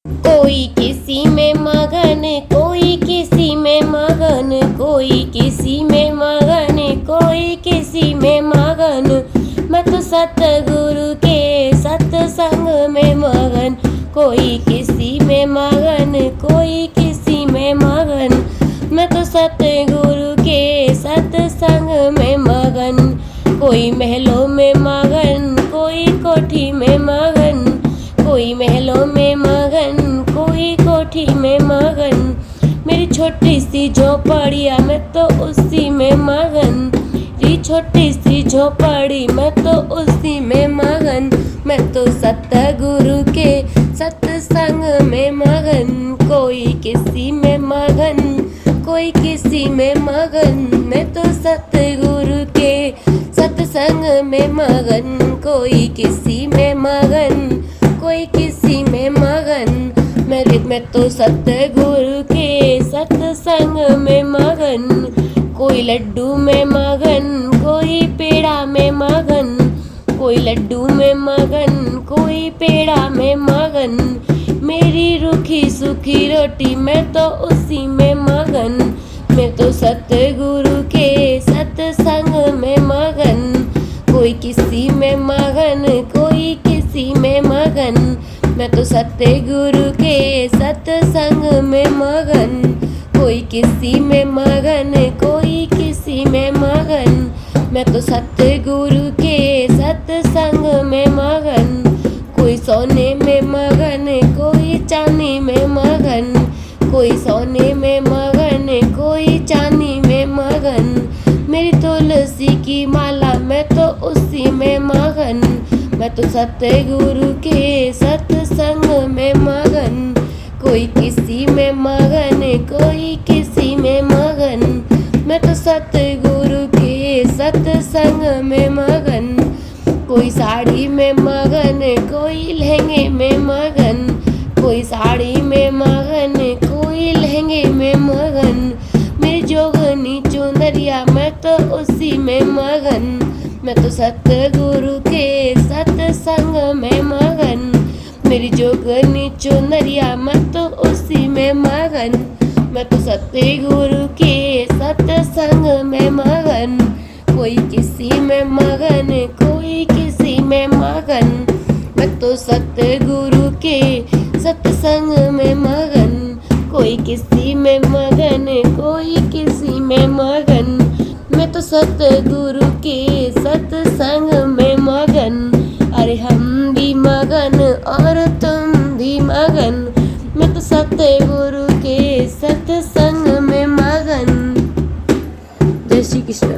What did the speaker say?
कोई किसी में मगन, कोई किसी में मगन, कोई किसी में मगन, कोई किसी में मगन। मैं तो सतगुरु के सत्संग में मगन। कोई किसी में मगन, कोई किसी में मगन। मैं तो सतगुरु के सत्संग में मगन। कोई महलों में मगन, कोई कोठी में मगन, कोई महलों में मगन, कोई कोठी में मगन। मेरी छोटी सी झोपड़िया, मैं तो उसी में मगन। मेरी छोटी सी झोपड़ी, मैं तो उसी में मगन। मैं तो सतगुरु के सत्संग में मगन। कोई किसी में मगन, कोई किसी में मगन। मैं तो सतगुरु के सत्संग में मगन। कोई किसी में मगन, कोई किसी में मगन। मैं तो सतगुरु के सत्संग में मगन। कोई लड्डू में मगन, कोई पेड़ा में मगन, कोई लड्डू में मगन, कोई पेड़ा में मगन। मेरी रूखी सूखी रोटी, मैं तो उसी में मगन। मैं तो सतगुरु के सत्संग में मगन। कोई किसी में मगन, कोई किसी में मगन। मैं तो सतगुरु के सत्संग में मगन। कोई किसी में मगन, कोई किसी में मगन। मैं तो सतगुरु के सत्संग में मगन। कोई सोने में मगन, कोई चांदी में मगन, कोई सोने में मगन, कोई चांदी में मगन। मेरी तुलसी की माला, मैं तो उसी में मगन। मैं तो सतगुरु के सत्संग में मगन। कोई किसी में मगन, कोई किसी में मगन। मैं तो सतगुरु के सत्संग में मगन। कोई साड़ी में मगन, कोई लहंगे में मगन, कोई साड़ी में मगन, कोई लहंगे में मगन। मेरी जोगनी चुनरिया, मैं तो उसी में मगन। मैं तो सतगुरु के सत्संग में मगन। मेरी जोगनी चुनरिया, मैं तो उसी में मगन। मैं तो सतगुरु के सत्संग में मगन। कोई किसी में मगन, कोई किसी में मगन। मैं तो सतगुरु के सत्संग में मगन। कोई किसी में मगन, कोई किसी में मगन। मैं तो सतगुरु के सत्संग में मगन। अरे हम भी मगन और तुम भी मगन। मैं तो सतगुरु के सत्संग में मगन। जय श्री कृष्ण।